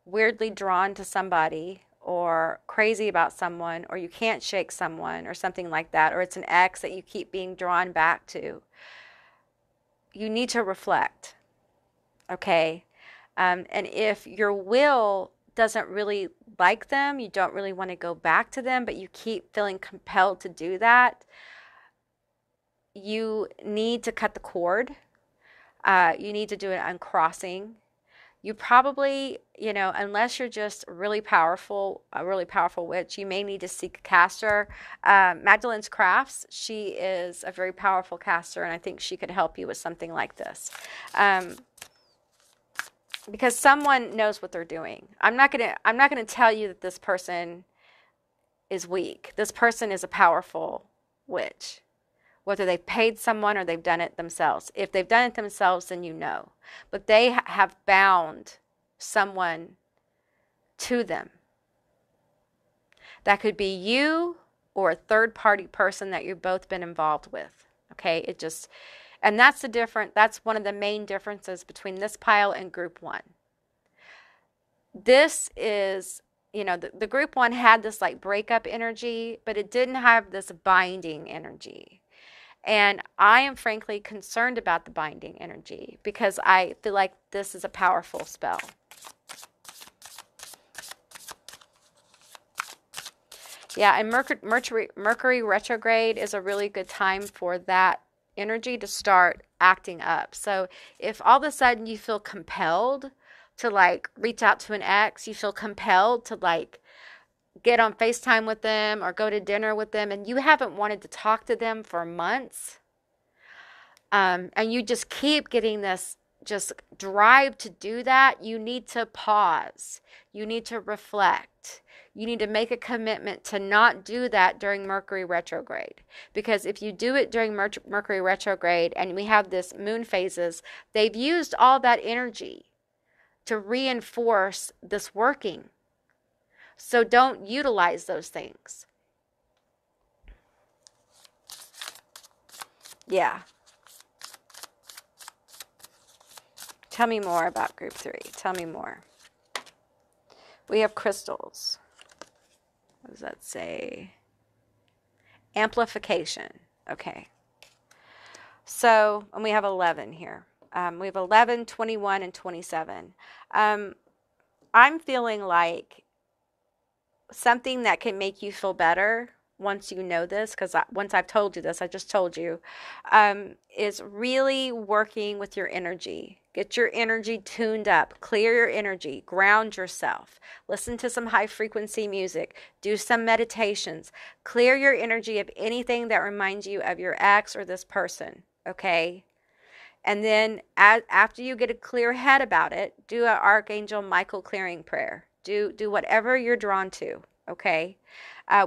weirdly drawn to somebody or crazy about someone, or you can't shake someone or something like that, or it's an ex that you keep being drawn back to, you need to reflect. Okay? And if your will doesn't really like them, you don't really want to go back to them, but you keep feeling compelled to do that, you need to cut the cord. You need to do an uncrossing. You probably, unless you're just really powerful, a really powerful witch, you may need to seek a caster. Magdalene's Crafts, she is a very powerful caster, and I think she could help you with something like this. Because someone knows what they're doing. I'm not gonna tell you that this person is weak. This person is a powerful witch. Whether they've paid someone or they've done it themselves. If they've done it themselves, then you know. But they have bound someone to them. That could be you or a third-party person that you've both been involved with. Okay? And that's one of the main differences between this pile and group one. This is, the group one had this like breakup energy, but it didn't have this binding energy. And I am frankly concerned about the binding energy because I feel like this is a powerful spell. Yeah, and Mercury retrograde is a really good time for that energy to start acting up. So if all of a sudden you feel compelled to like reach out to an ex, you feel compelled to like get on FaceTime with them or go to dinner with them, and you haven't wanted to talk to them for months, and you just keep getting this just drive to do that, you need to pause. You need to reflect. You need to make a commitment to not do that during Mercury retrograde. Because if you do it during Mercury retrograde and we have this moon phases, they've used all that energy to reinforce this working. So don't utilize those things. Yeah. Tell me more about group 3. Tell me more. We have crystals. What does that say? Amplification. Okay. So, and we have 11 here. We have 11, 21, and 27. I'm feeling like something that can make you feel better once you know this, because once I've told you this, I just told you, is really working with your energy. Get your energy tuned up. Clear your energy. Ground yourself. Listen to some high frequency music. Do some meditations. Clear your energy of anything that reminds you of your ex or this person, okay? And then after you get a clear head about it, do an Archangel Michael clearing prayer. Do whatever you're drawn to, okay?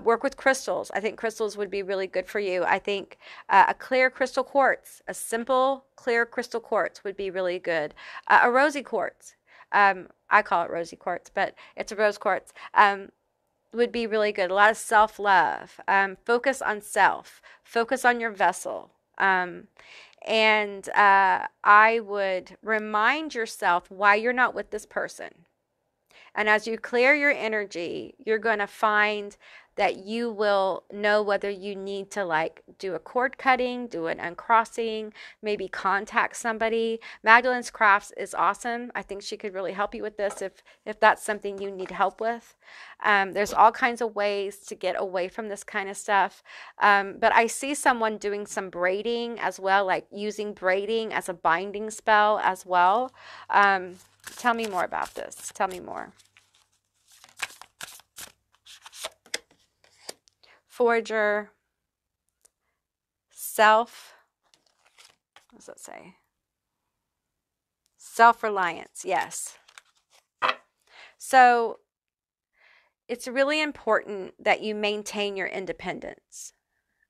Work with crystals. I think crystals would be really good for you. I think a clear crystal quartz, a simple clear crystal quartz would be really good. A rosy quartz, I call it rosy quartz, but it's a rose quartz, would be really good. A lot of self-love. Focus on self. Focus on your vessel. And I would remind yourself why you're not with this person. And as you clear your energy, you're going to find that you will know whether you need to like do a cord cutting, do an uncrossing, maybe contact somebody. Magdalene's Crafts is awesome. I think she could really help you with this if that's something you need help with. There's all kinds of ways to get away from this kind of stuff. But I see someone doing some braiding as well, like using braiding as a binding spell as well. Tell me more about this. Tell me more. Forager, what does that say? Self-reliance, yes. So it's really important that you maintain your independence.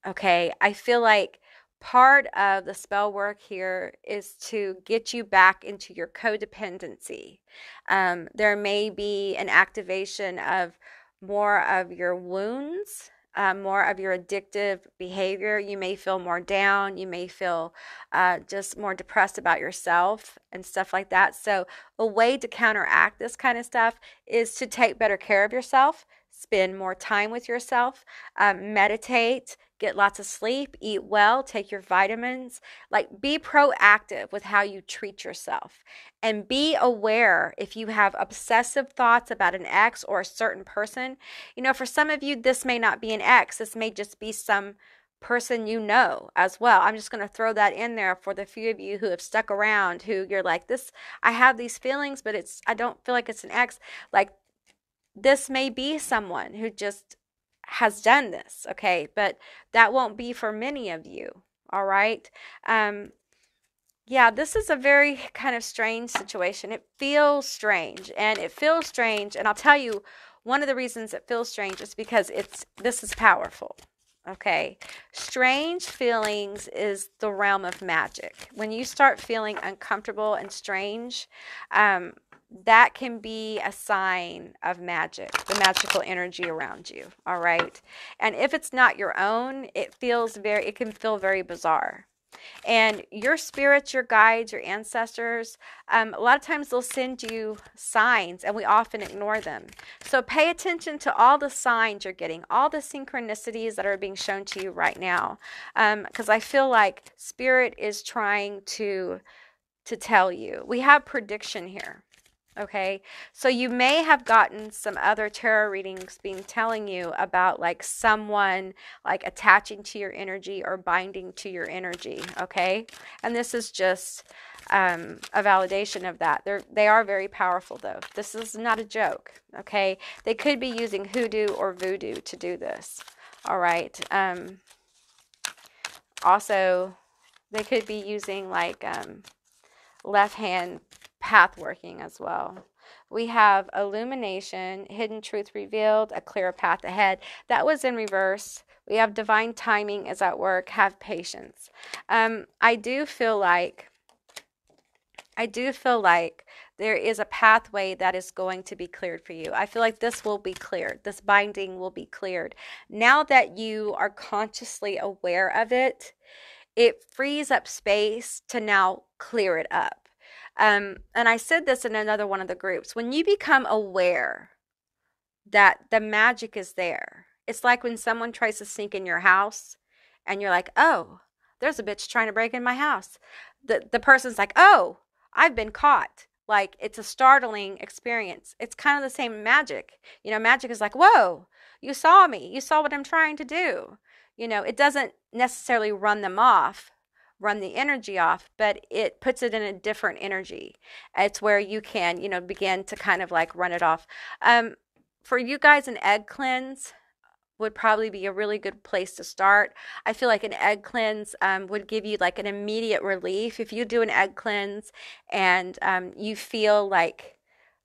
Okay, I feel like part of the spell work here is to get you back into your codependency. There may be an activation of more of your wounds, more of your addictive behavior. You may feel more down. You may feel just more depressed about yourself and stuff like that. So a way to counteract this kind of stuff is to take better care of yourself, spend more time with yourself, meditate, get lots of sleep, eat well, take your vitamins. Like, be proactive with how you treat yourself, and be aware if you have obsessive thoughts about an ex or a certain person. You know, for some of you, this may not be an ex. This may just be some person you know as well. I'm just going to throw that in there for the few of you who have stuck around, who you're like, this, I have these feelings, but I don't feel like it's an ex. Like, this may be someone who just has done this, okay? But that won't be for many of you, all right? Yeah, this is a very kind of strange situation. It feels strange, and I'll tell you, one of the reasons it feels strange is because this is powerful, okay? Strange feelings is the realm of magic. When you start feeling uncomfortable and strange, that can be a sign of magic, the magical energy around you, all right? And if it's not your own, it can feel very bizarre. And your spirits, your guides, your ancestors, a lot of times they'll send you signs, and we often ignore them. So pay attention to all the signs you're getting, all the synchronicities that are being shown to you right now, because I feel like Spirit is trying to tell you. We have prediction here. Okay, so you may have gotten some other tarot readings telling you about like someone like attaching to your energy or binding to your energy. Okay, and this is just a validation of that. They are very powerful, though. This is not a joke. Okay, they could be using hoodoo or voodoo to do this. All right. Also, they could be using like left hand path working as well. We have illumination, hidden truth revealed, a clear path ahead. That was in reverse. We have divine timing is at work. Have patience. I do feel like there is a pathway that is going to be cleared for you. I feel like this will be cleared. This binding will be cleared. Now that you are consciously aware of it, it frees up space to now clear it up. And I said this in another one of the groups. When you become aware that the magic is there, it's like when someone tries to sneak in your house and you're like, oh, there's a bitch trying to break in my house. The person's like, oh, I've been caught. Like, it's a startling experience. It's kind of the same magic. You know, magic is like, whoa, you saw me. You saw what I'm trying to do. You know, it doesn't necessarily run the energy off, but it puts it in a different energy. It's where you can, begin to kind of like run it off. For you guys, an egg cleanse would probably be a really good place to start. I feel like an egg cleanse would give you like an immediate relief. If you do an egg cleanse and you feel like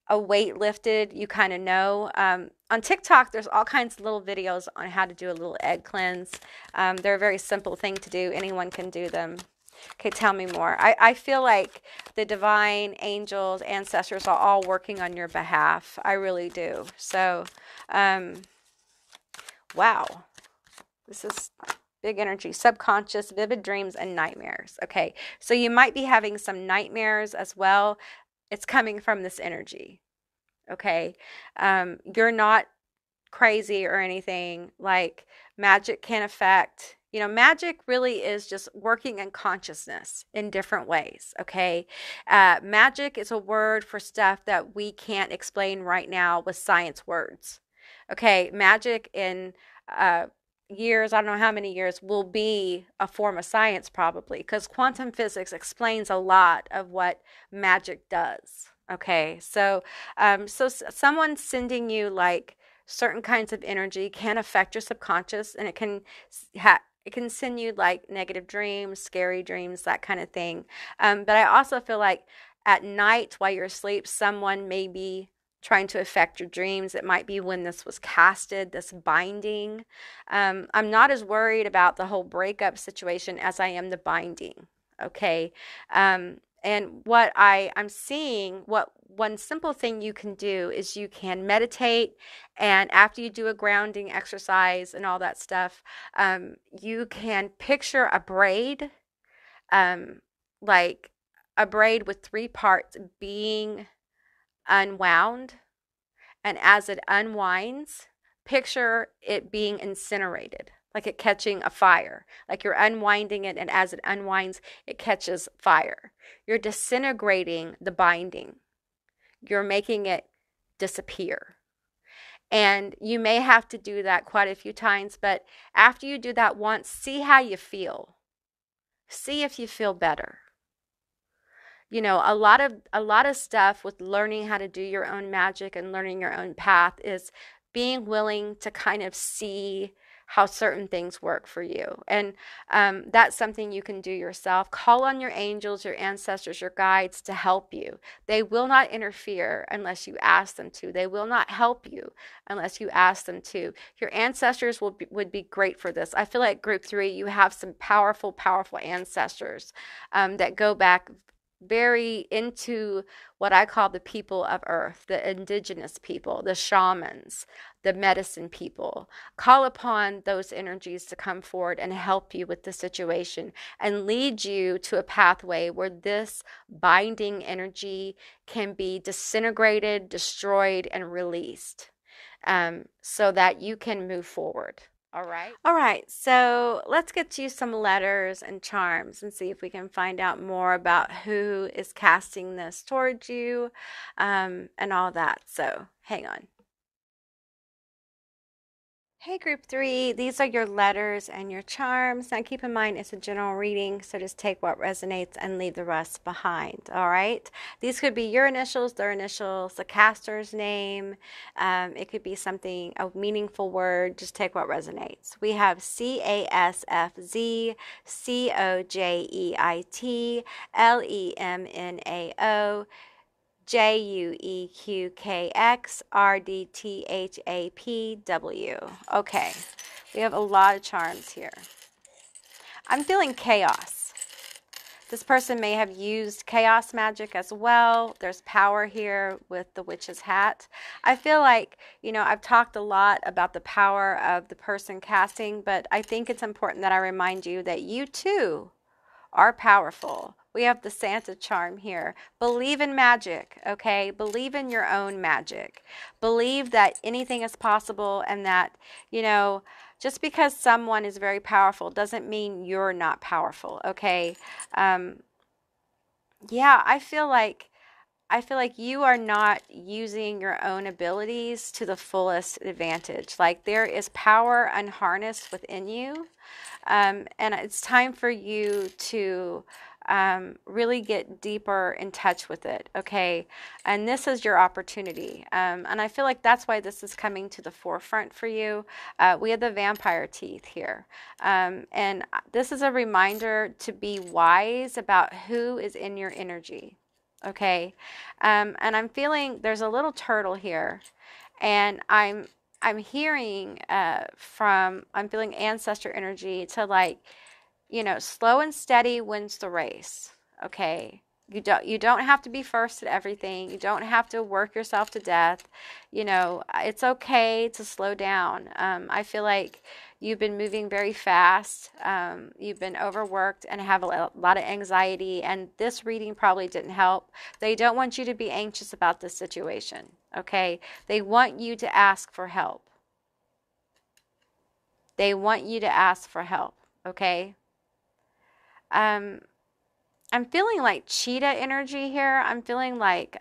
a weight lifted, you kind of know. On TikTok, there's all kinds of little videos on how to do a little egg cleanse. They're a very simple thing to do. Anyone can do them. Okay, tell me more. I feel like the divine angels, ancestors are all working on your behalf. I really do. So, wow. This is big energy. Subconscious, vivid dreams, and nightmares. Okay, so you might be having some nightmares as well. It's coming from this energy. Okay, you're not crazy or anything. Like, magic can affect, magic really is just working in consciousness in different ways. Okay, magic is a word for stuff that we can't explain right now with science words. Okay, magic in years, I don't know how many years, will be a form of science probably, because quantum physics explains a lot of what magic does. Okay, so someone sending you like certain kinds of energy can affect your subconscious, and it can continued like negative dreams, scary dreams, that kind of thing. But I also feel like at night while you're asleep, someone may be trying to affect your dreams. It might be when this was casted, this binding. I'm not as worried about the whole breakup situation as I am the binding. Okay. And what I'm seeing, what one simple thing you can do is you can meditate, and after you do a grounding exercise and all that stuff, you can picture a braid, like a braid with three parts being unwound. And as it unwinds, picture it being incinerated, like it catching a fire. Like you're unwinding it, and as it unwinds, it catches fire. You're disintegrating the binding. You're making it disappear. And you may have to do that quite a few times, but after you do that once, see how you feel. See if you feel better. You know, a lot of stuff with learning how to do your own magic and learning your own path is being willing to kind of see how certain things work for you. And that's something you can do yourself. Call on your angels, your ancestors, your guides to help you. They will not interfere unless you ask them to. They will not help you unless you ask them to. Your ancestors would be great for this. I feel like group 3, you have some powerful, powerful ancestors that go back very into what I call the people of Earth, the indigenous people, the shamans, the medicine people. Call upon those energies to come forward and help you with the situation and lead you to a pathway where this binding energy can be disintegrated, destroyed, and released, so that you can move forward. All right. All right. So let's get to some letters and charms and see if we can find out more about who is casting this towards you, and all that. So hang on. Hey, group 3, these are your letters and your charms. Now, keep in mind it's a general reading, so just take what resonates and leave the rest behind, all right? These could be your initials, their initials, the caster's name. It could be something, a meaningful word. Just take what resonates. We have CASFZ, COJEIT, LEMNAO, JUEQKX RDTHAPW. Okay, we have a lot of charms here. I'm feeling chaos. This person may have used chaos magic as well. There's power here with the witch's hat. I feel like, you know, I've talked a lot about the power of the person casting, but I think it's important that I remind you that you too are powerful. We have the Santa charm here. Believe in magic, okay? Believe in your own magic. Believe that anything is possible, and that, you know, just because someone is very powerful doesn't mean you're not powerful, okay? Yeah, I feel like you are not using your own abilities to the fullest advantage. Like there is power unharnessed within you. And it's time for you to really get deeper in touch with it, okay? And this is your opportunity. And I feel like that's why this is coming to the forefront for you. We have the vampire teeth here. And this is a reminder to be wise about who is in your energy, okay? And I'm feeling there's a little turtle here, and I'm hearing I'm feeling ancestor energy to, like, you know, slow and steady wins the race, okay? You don't have to be first at everything. You don't have to work yourself to death. You know, it's okay to slow down. I feel like you've been moving very fast. You've been overworked and have a lot of anxiety, and this reading probably didn't help. They don't want you to be anxious about this situation, okay? They want you to ask for help. They want you to ask for help, okay? I'm feeling like cheetah energy here. I'm feeling like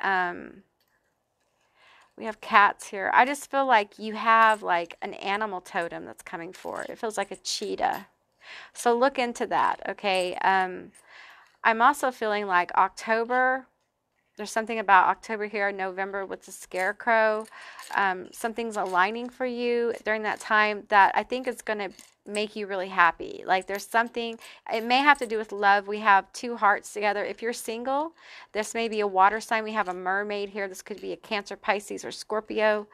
we have cats here. I just feel like you have like an animal totem that's coming forward. It feels like a cheetah. So look into that, okay? I'm also feeling like October There's something about October here, November with the scarecrow. Something's aligning for you during that time that I think is going to make you really happy. Like there's something, it may have to do with love. We have two hearts together. If you're single, this may be a water sign. We have a mermaid here. This could be a Cancer, Pisces, or Scorpio.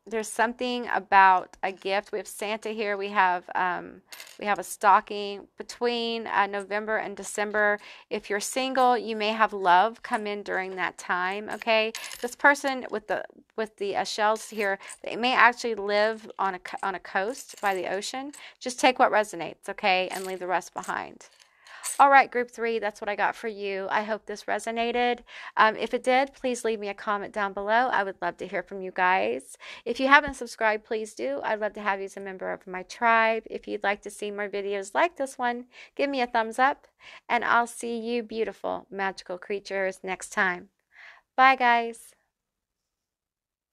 There's something about a gift. We have Santa here. We have a stocking between November and December. If you're single, you may have love come in during that time. Okay, this person with the shells here, they may actually live on a coast by the ocean. Just take what resonates, okay, and leave the rest behind. All right, group 3, that's what I got for you. I hope this resonated. If it did, please leave me a comment down below. I would love to hear from you guys. If you haven't subscribed, please do. I'd love to have you as a member of my tribe. If you'd like to see more videos like this one, give me a thumbs up, and I'll see you beautiful magical creatures next time. Bye, guys.